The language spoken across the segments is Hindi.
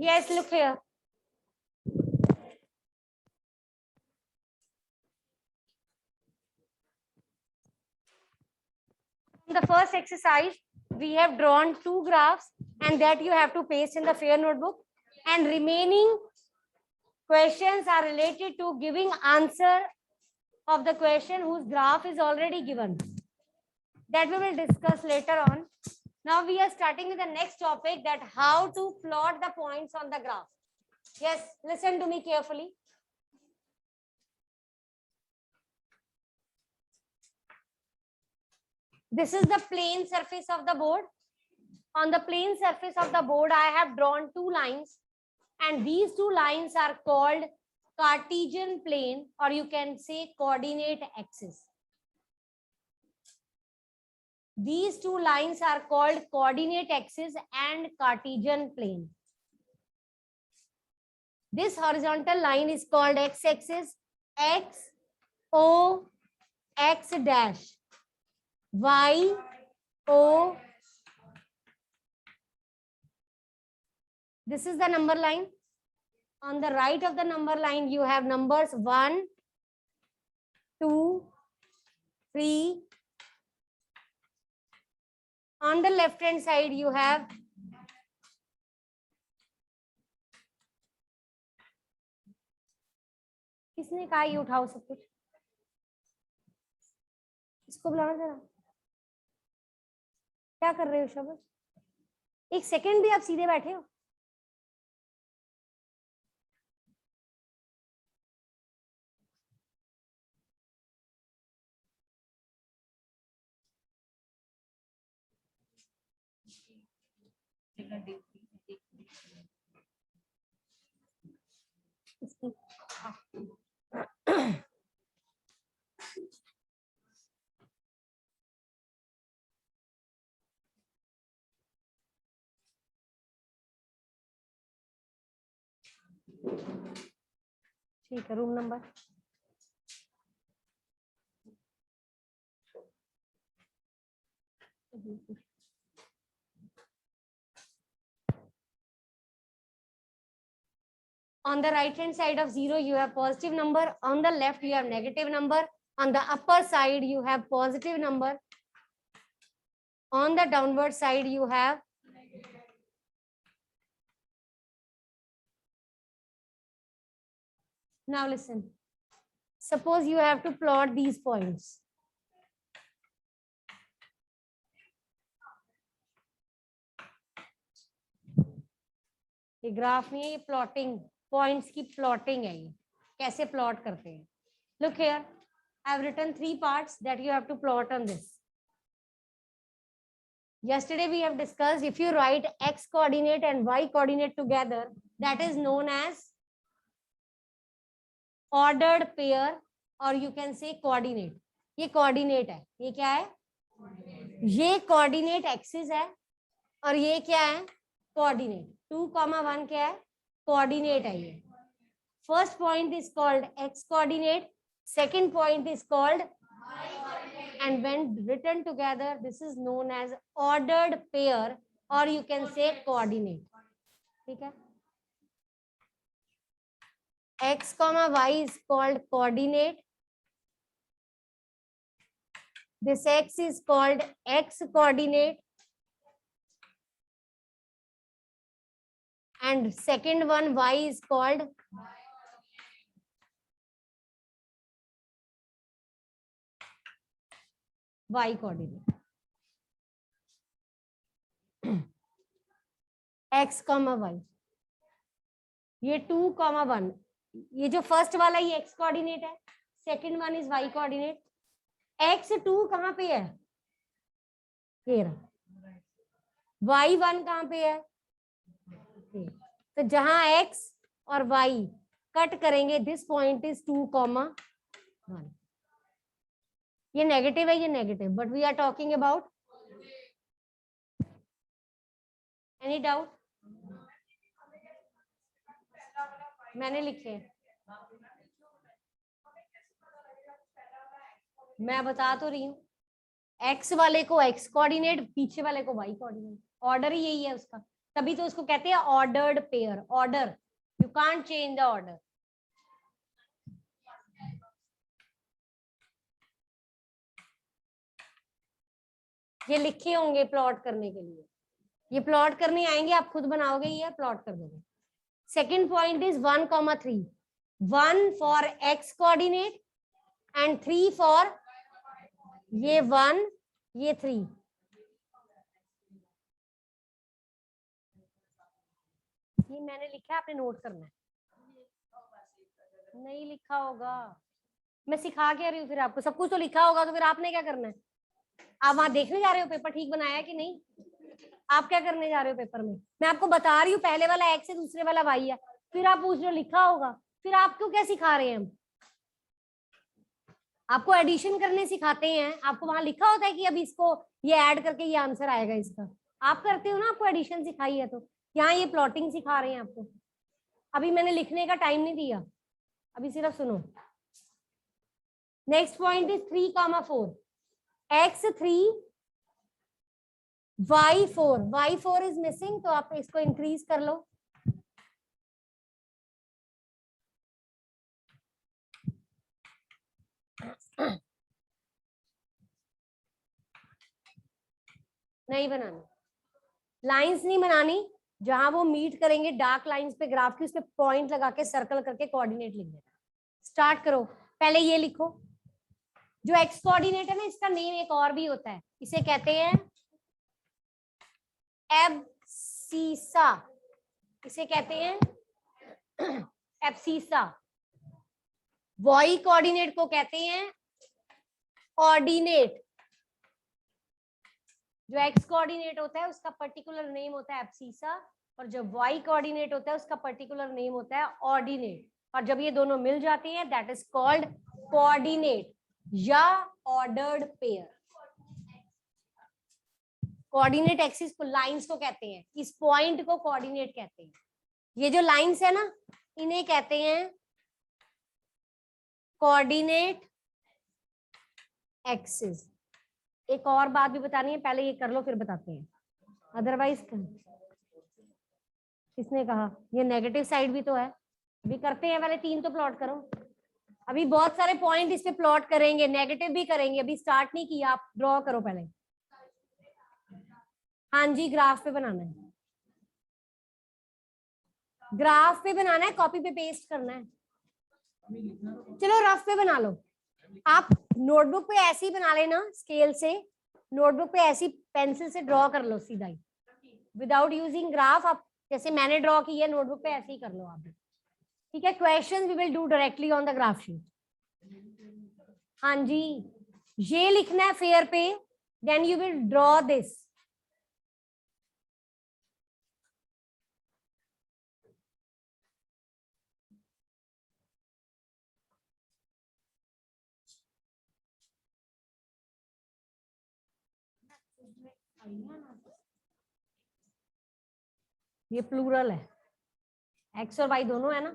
Yes, look here. In the first exercise, we have drawn 2 graphs and that you have to paste in the fair notebook, and remaining questions are related to giving answer of the question whose graph is already given. That we will discuss later on. Now we are starting with the next topic, that how to plot the points on the graph. Yes, listen to me carefully. This is the plane surface of the board. On the plane surface of the board, I have drawn 2 lines, and these 2 lines are called Cartesian plane, or you can say coordinate axis. These 2 lines are called coordinate axis and Cartesian plane. This horizontal line is called x-axis, x, O, x dash, y, O. This is the number line. On the right of the number line, you have numbers 1, 2, 3. On the left hand side, you have किसने कहा ये उठाओ सब कुछ, इसको बुलाओ जरा, क्या कर रहे हो शब्द, एक सेकंड भी आप सीधे बैठे हो. ठीक है, room number on the right hand side of 0 you have positive number, on the left you have negative number, on the upper side you have positive number, on the downward side you have now listen, suppose you have to plot these points. ये ग्राफ नहीं है, ये प्लॉटिंग पॉइंट्स की प्लॉटिंग है. ये कैसे प्लॉट करते हैं? Look here, I have written 3 parts that you have to plot on this. Yesterday we have discussed, if you write x coordinate and y coordinate together, that is known as ordered pair, or you can say coordinate. ये coordinate है, ये क्या है? ये coordinate axis है, और ये क्या है? Coordinate. 2,1 क्या है? Coordinate है ये. First point is called x coordinate. Second point is called y coordinate. And when written together, this is known as ordered pair, or you can say coordinate. ठीक है? X comma y is called coordinate. This x is called x coordinate. And second one y is called y coordinate. x comma y. ये 2,1. ये जो फर्स्ट वाला ये x कोऑर्डिनेट है, second one is y coordinate. x2 कहाँ पे है? ये रहा. y1 कहाँ पे है? तो जहां x और y कट करेंगे, दिस पॉइंट इज 2,1. ये नेगेटिव है, ये negative, but we are talking about. Any doubt? मैंने लिखे, मैं बता तो रही हूँ. x वाले को x कोऑर्डिनेट, पीछे वाले को y कोऑर्डिनेट. ऑर्डर ही यही है उसका. तभी तो उसको कहते हैं ordered pair. Order, you can't change the order. ये लिखे होंगे प्लॉट करने के लिए, ये प्लॉट करने आएंगे, आप खुद बनाओगे, ये प्लॉट कर दोगे. Second point is 1,3. 1 for x coordinate and 3 for ये 1 ये 3. ये मैंने लिखा है, आपने नोट करना है. नहीं लिखा होगा, मैं सिखा के रही हूँ फिर आपको. सब कुछ तो लिखा होगा, तो फिर आपने क्या करना है? आप वहां देखने जा रहे हो पेपर ठीक बनाया कि नहीं? आप क्या करने जा रहे हो पेपर में? मैं आपको बता रही हूँ, पहले वाला एक्स है, दूसरे वाला वाई है, फिर आप पूछ रहे हो लिखा होगा. फिर आपको क्या सिखा रहे हैं हम? आपको एडिशन करने सिखाते हैं. आपको वहां लिखा होता है कि अब इसको ये ऐड करके ये आंसर आएगा इसका. आप करते हो ना, आपको एडिशन सिखाई है, तो यहाँ ये प्लॉटिंग सिखा रहे हैं आपको. अभी मैंने लिखने का टाइम नहीं दिया, अभी सिर्फ सुनो. Next point is 3,4. x3 y4. y4 is missing, तो आप इसको इंक्रीज कर लो. नहीं बनानी, लाइंस नहीं बनानी. जहां वो मीट करेंगे डार्क लाइंस पे ग्राफ की, उस पे पॉइंट लगा के सर्कल करके कोऑर्डिनेट लिख देना. स्टार्ट करो. पहले ये लिखो, जो एक्स कोऑर्डिनेट है ना, इसका नेम एक और भी होता है, इसे कहते हैं एब्सिसा. इसे कहते हैं एब्सिसा. वाई कोऑर्डिनेट को कहते हैं ऑर्डिनेट. जो एक्स कोऑर्डिनेट होता है उसका पर्टिकुलर नेम होता है एब्सिसा, और जो वाई कोऑर्डिनेट होता है उसका पर्टिकुलर नेम होता है ऑर्डिनेट. और जब ये दोनों मिल जाती हैं, दैट इज कॉल्ड कोऑर्डिनेट या ऑर्डर्ड पेयर. कोऑर्डिनेट एक्सिस को, लाइंस को कहते हैं, इस पॉइंट को कोऑर्डिनेट कहते हैं. ये जो लाइंस है ना, इन्हें कहते हैं कोऑर्डिनेट एक्सिस. एक और बात भी बतानी है, पहले ये कर लो फिर बताते हैं, अदरवाइज. किसने कहा? ये नेगेटिव साइड भी तो है. अभी करते हैं, पहले 3 तो प्लॉट करो. अभी बहुत सारे पॉइंट इस पे प्लॉट करेंगे, नेगेटिव भी करेंगे. अभी स्टार्ट नहीं किया, आप ड्रॉ करो पहले. हाँ जी, ग्राफ पे बनाना है, ग्राफ पे बनाना है, कॉपी पे पेस्ट करना है. चलो रफ पे बना लो. आप नोटबुक पे ऐसे ही बना लेना, स्केल से. नोटबुक पे ऐसी पेंसिल से ड्रॉ कर लो सीधा ही, विदाउट यूजिंग ग्राफ. आप जैसे मैंने ड्रॉ की है नोटबुक पे, ऐसे ही कर लो आप भी. ठीक है, question we will do directly on the graph sheet. हाँ जी, ये लिखना है फेयर पे, then you will draw this. ये प्लूरल है, एक्स और वाई दोनों है ना,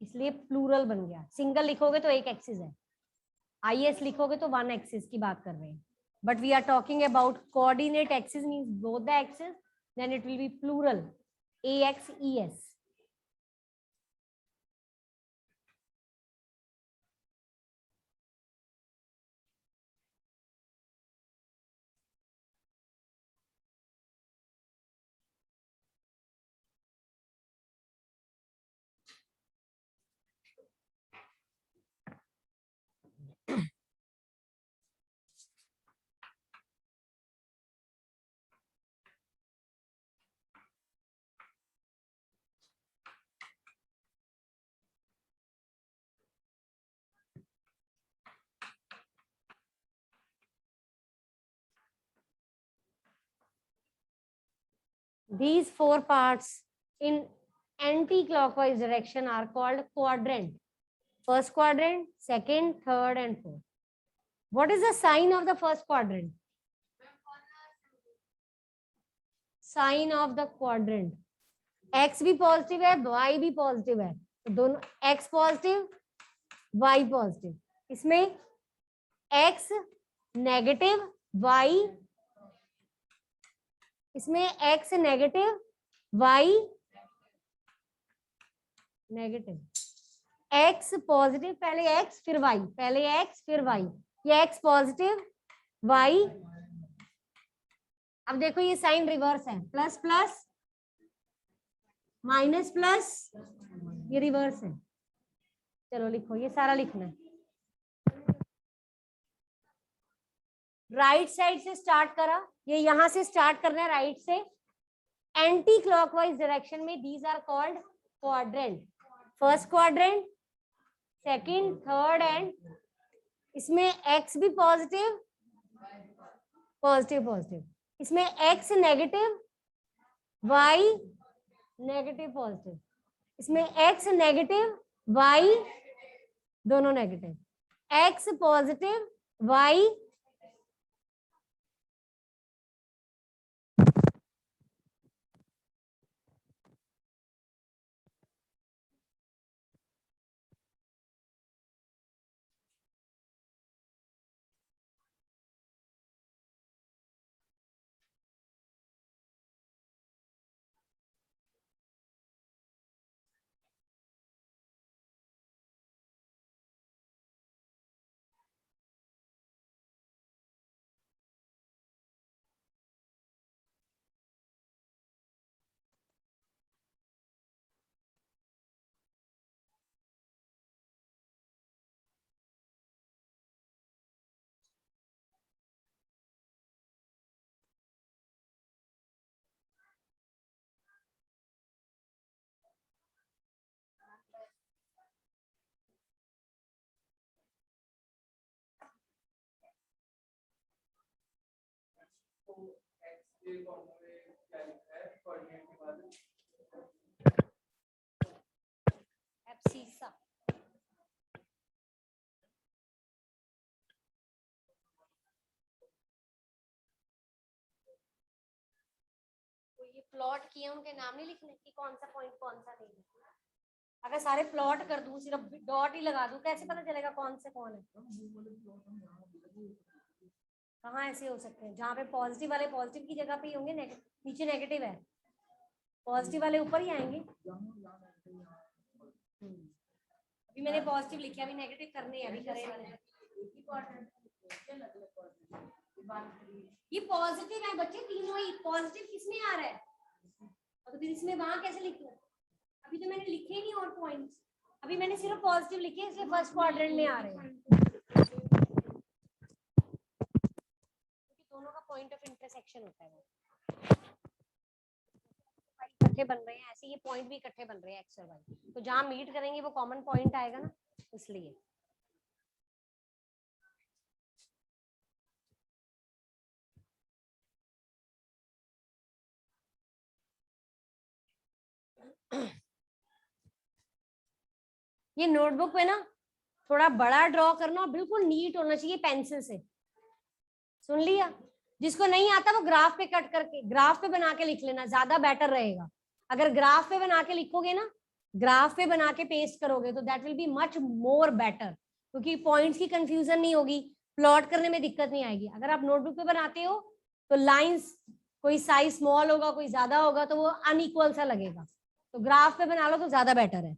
इसलिए प्लूरल बन गया. सिंगल लिखोगे तो एक एक्सिस है, IS लिखोगे तो 1 एक्सिस की बात कर रहे हैं. But we are talking about coordinate axis, means both the axis, then it will be plural AX ES. These 4 parts in anti-clockwise direction are called quadrant. First quadrant, second, third, and fourth. What is the sign of the first quadrant? Sign of the quadrant. X भी पॉजिटिव है, Y भी पॉजिटिव है, तो दोनों X पॉजिटिव, Y पॉजिटिव. इसमें X नेगेटिव, Y, इसमें X negative, Y negative, X positive, पहले एक्स फिर वाई, पहले एक्स फिर वाई, ये एक्स पॉजिटिव वाई। अब देखो ये साइन रिवर्स है, प्लस प्लस माइनस प्लस, ये रिवर्स है। चलो लिखो, ये सारा लिखना है। राइट साइड से स्टार्ट करा, ये यहां से स्टार्ट करना है राइट से, एंटी क्लॉकवाइज डायरेक्शन में। These are called quadrant, first quadrant, second, third and इसमें एक्स भी पॉजिटिव पॉजिटिव पॉजिटिव, इसमें X negative Y negative positive, इसमें एक्स नेगेटिव वाई दोनों negative, X positive Y abscissa. ये प्लॉट किए उनके नाम नहीं लिखने कि कौन सा पॉइंट कौन सा नहीं है। अगर सारे प्लॉट कर दूं, सिर्फ डॉट ही लगा दूं, कैसे पता चलेगा कौन से कौन है? कहाँ ऐसे हो सकते हैं? जहाँ पे पॉजिटिव वाले पॉजिटिव की जगह पे ही होंगे, नीचे नेगेटिव है, पॉजिटिव वाले ऊपर ही आएंगे। अभी मैंने पॉजिटिव लिखा, अभी नेगेटिव करने हैं, अभी करें। ये पॉजिटिव है बच्चे, तीनों ही पॉजिटिव। किसमें आ रहा है? तो फिर इसमें वहां कैसे लिखूं? अभी तो मैंने लिखे ही नहीं और पॉइंट्स, अभी मैंने सिर्फ पॉजिटिव लिखे, इसलिए फर्स्ट क्वाड्रेंट में आ रहे हैं, क्योंकि दोनों का पॉइंट ऑफ इंटरसेक्शन होता है। वो इकट्ठे बन रहे हैं, ऐसे ये पॉइंट भी इकट्ठे बन रहे हैं एक्स और वाई, तो जहां मीट करेंगे वो कॉमन पॉइंट आएगा ना, इसलिए। ये नोटबुक पे ना थोड़ा बड़ा ड्रॉ करना और बिल्कुल नीट होना चाहिए पेंसिल से, सुन लिया? जिसको नहीं आता वो ग्राफ पे कट करके, ग्राफ पे बना के लिख लेना, ज्यादा बेटर रहेगा। अगर ग्राफ पे बना के लिखोगे ना, ग्राफ पे बना के पेस्ट करोगे तो that will be much more better, क्योंकि पॉइंट्स की कंफ्यूजन नहीं होगी, प्लॉट करने में दिक्कत नहीं आएगी। अगर आप नोटबुक पे बनाते हो तो लाइंस कोई साइज स्मॉल होगा, कोई ज्यादा होगा, तो वो अनइक्वल सा लगेगा। तो ग्राफ पे बना लो तो ज्यादा बेटर है।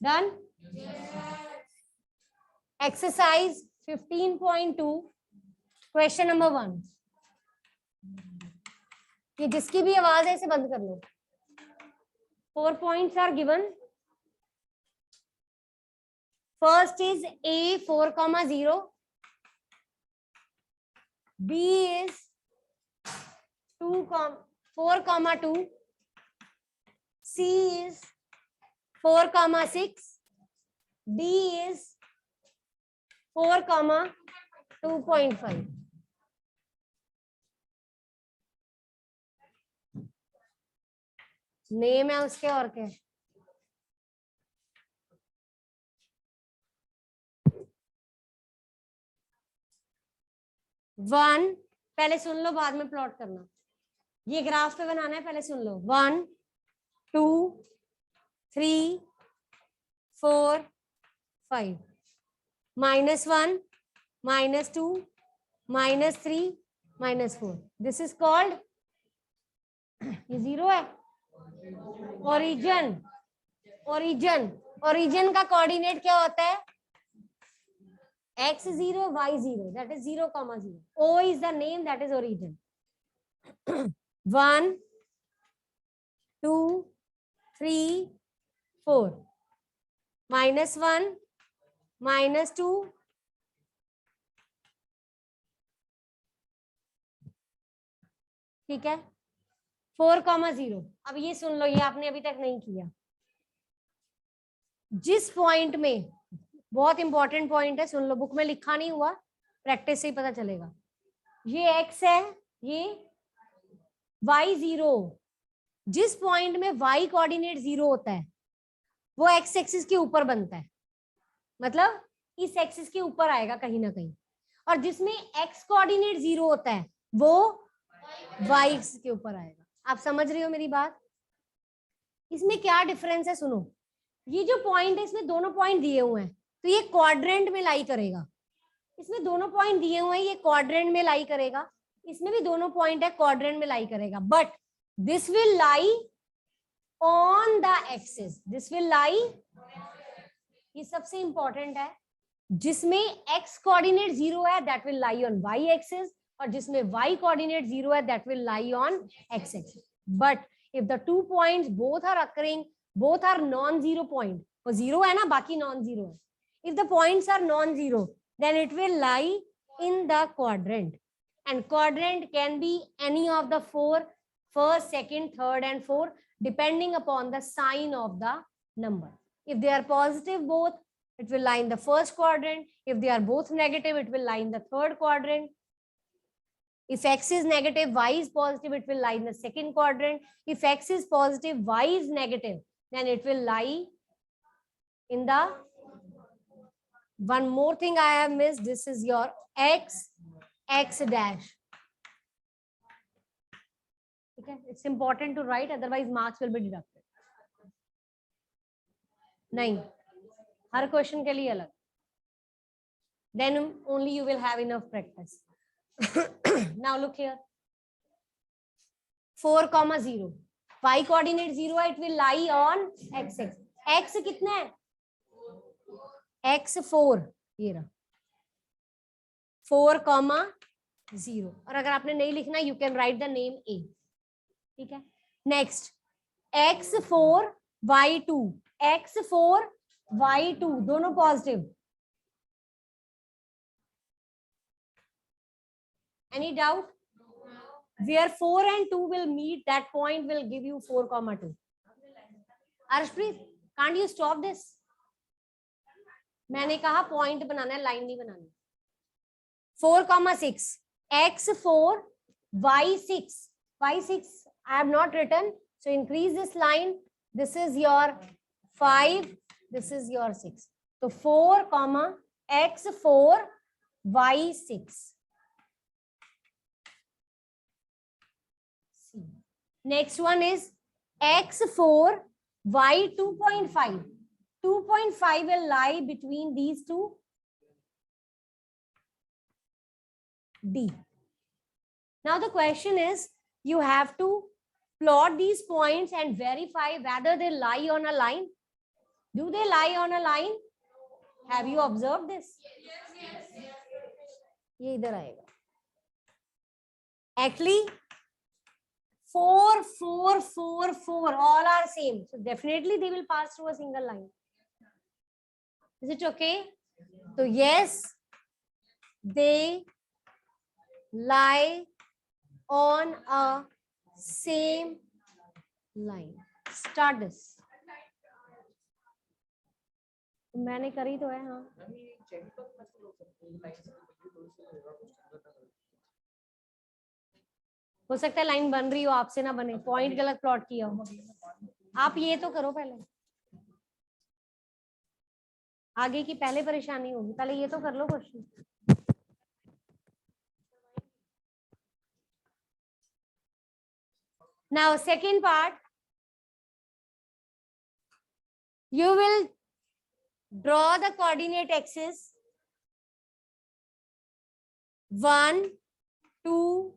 डन? Exercise 15.2 question number 1। ये जिसकी भी आवाज है इसे बंद कर लो। 4 points are given. First is A 4,0, B is 4,2, C is 4,6, D is 4,2.5. Name है उसके और क्या? वन, पहले सुन लो बाद में प्लॉट करना। ये ग्राफ पे बनाना है, पहले सुन लो। 1 2 3 4 5, -1 -2 -3 -4, this is called ये 0 है। ओरिजिन, ओरिजिन, ओरिजिन का कोऑर्डिनेट क्या होता है? x0 y0, that is 0, 0. O is the name, that is origin. 1 2 3 4, -1 -2 ठीक है, 4, 0. अब ये सुन लो, ये आपने अभी तक नहीं किया। जिस पॉइंट में, बहुत इंपॉर्टेंट पॉइंट है, सुन लो, बुक में लिखा नहीं हुआ, प्रैक्टिस से ही पता चलेगा। ये x है, ये y0। जिस पॉइंट में y कोऑर्डिनेट 0 होता है वो x एक्सिस के ऊपर बनता है, मतलब इस एक्सिस के ऊपर आएगा कहीं ना कहीं। और जिसमें x कोऑर्डिनेट 0 होता है वो y एक्सिस के ऊपर आएगा। आप समझ रहे हो मेरी बात? इसमें क्या डिफरेंस है सुनो, ये जो पॉइंट है इसमें दोनों पॉइंट दिए हुए हैं, तो ये क्वाड्रेंट में लाई करेगा। इसमें दोनों पॉइंट दिए हुए हैं, ये क्वाड्रेंट में लाई करेगा। इसमें भी दोनों पॉइंट है, क्वाड्रेंट में लाई करेगा। But this will lie on the axis, this will lie, ये सबसे इंपॉर्टेंट है, जिसमें x कोऑर्डिनेट 0 है that will lie on y axis, और जिसमें y कोऑर्डिनेट 0 है that will lie on x axis. But if the 2 points both are occurring, both are non-zero point, वो 0 है ना, बाकी non-zero है, if the points are non-zero then it will lie in the quadrant, and quadrant can be any of the 4, first, second, third and fourth, depending upon the sign of the number. If they are positive both, it will lie in the first quadrant. If they are both negative, it will lie in the third quadrant. If x is negative, y is positive, it will lie in the second quadrant. If x is positive, y is negative, then it will lie in the, one more thing I have missed, this is your x dash. Okay, it's important to write, otherwise marks will be deducted. नहीं, हर क्वेश्चन के लिए अलग, then only you will have enough practice. Now look here, 4, 0, y coordinate 0 है, it will lie on x axis. x कितना है? x 4, ये रहा 4, 0. और अगर आपने नहीं लिखना, you can write the name A. ठीक है, next x 4 y 2, x 4 y 2 दोनों positive. Any doubt? Where 4 and 2 will meet, that point will give you 4, 2. Arshpreet, can't you stop this? मैंने कहा पॉइंट बनाना है, लाइन नहीं बनानी. 4, 6, x 4 y 6, y 6 I have not written, so increase this line. This is your 5, this is your 6. So 4, x 4 y 6. Next one is x 4 y 2.5. 2.5 will lie between these two, D. Now the question is, you have to plot these points and verify whether they lie on a line. Do they lie on a line? Have you observed this? ये इधर आएगा. Actually 4, 4, 4, 4 all are same, so definitely they will pass through a single line. Is it okay? So yes, they lie on a same line. Start this. मैंने करी तो है. हाँ, हो सकता है लाइन बन रही हो, आपसे ना बने, पॉइंट गलत प्लॉट किया हो. आप ये तो करो पहले, आगे की पहले परेशानी होगी, पहले ये तो कर लो question. Now second part, you will draw the coordinate axis 1, 2,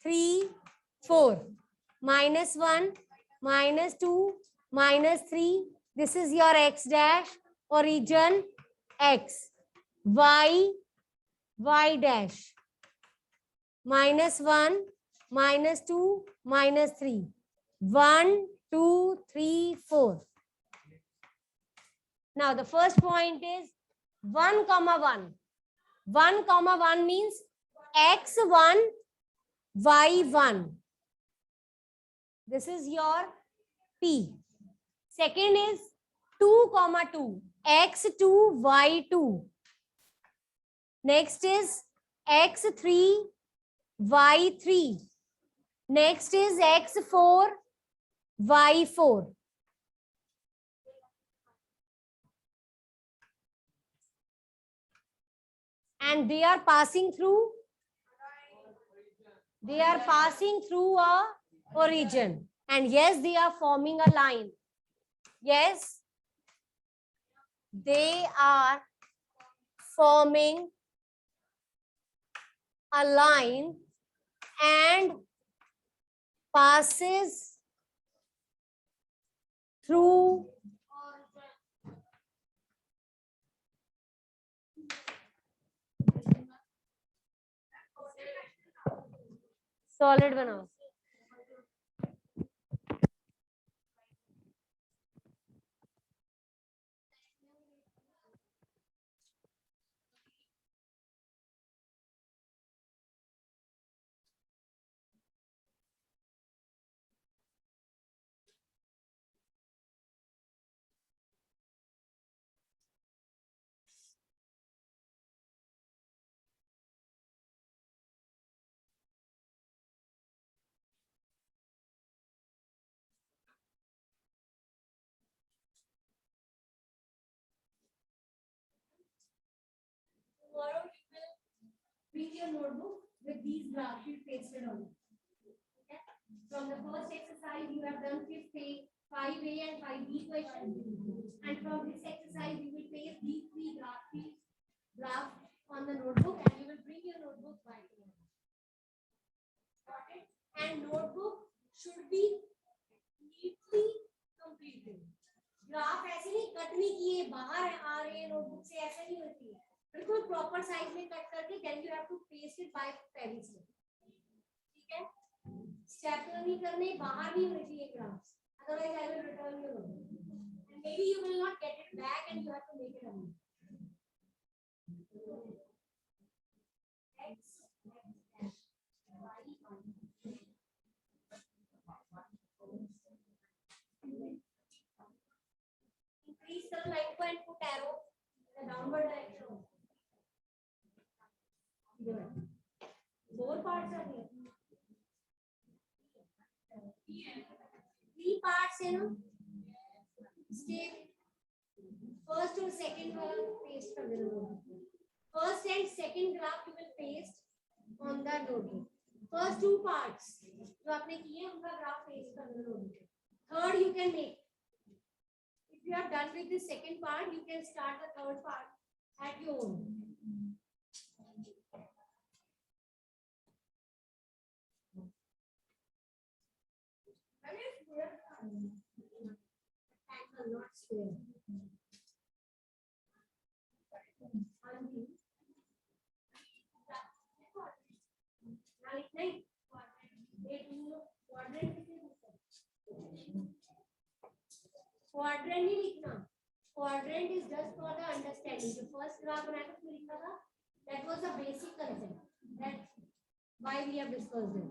3, 4. -1, -2, -3. This is your x dash, origin x, y, y dash, -1, -2, -3. 1, 2, 3, 4. Now the first point is 1, 1. 1, 1 means x1, y1. This is your P. Second is 2, 2. X2, y2. Next is x3, y3. Next is x4, y4. And they are passing through a origin. And yes, they are forming a line. Yes, they are forming a line and passes through solid बनाओ. Tomorrow you will bring your notebook with these graph sheets pasted on it. Okay? From the first exercise, you have done 5A and 5B questions. And from this exercise, you will paste these 3 graph on the notebook, and you will bring your notebook by tomorrow. Got it? And notebook should be neatly completed. Graph ऐसे नहीं कट नहीं किए बाहर आ रहे हैं नोटबुक से, ऐसे नहीं होती है. बिल्कुल प्रॉपर साइज में कट करके then you have to paste it by pencil. ठीक है, स्टेपलर नहीं करने, बाहर नहीं होनी चाहिए graphs, otherwise I will return your notebook and maybe you will not get it back and you have to make it again. x increase the line point, put arrow in the downward direction. Four parts are here. 3 parts है ना. Step first और second वाला paste कर देना. First and second graph you will paste on the notebook. First 2 parts जो आपने किए उनका graph paste कर देना notebook. Third you can make. If you are done with the second part, you can start the third part at your own. Angle, not square. Quadrant नहीं लिखना. Quadrant is just for the understanding. The first graph बनाया था उसमें लिखा था. That was the basic concept. That's why we have discussed it.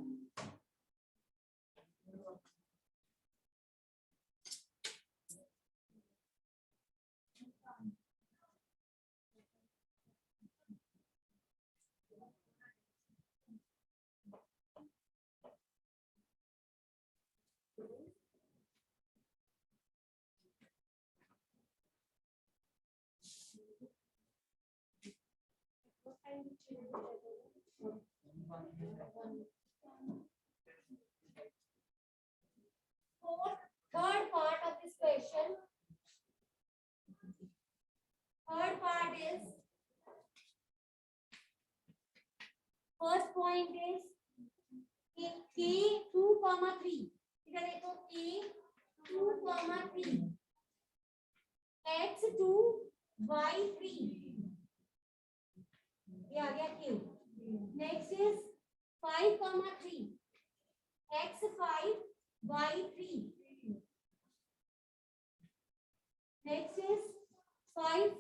Third part of this question. Third part is, first point is K 2, 3 3, x2 y3, ये आ गया q. Next is 5, 3, x5 y3. Next is 5,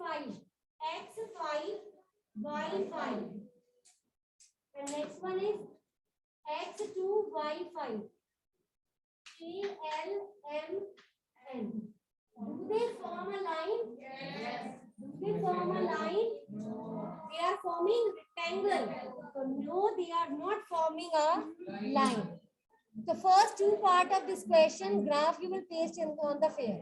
x5 y5. And next one is x2 y5. L M N. Do they form a line? Yes. Do they form a line? No. They are forming rectangle. So no, they are not forming a line. The first two part of this question graph you will paste on the fair.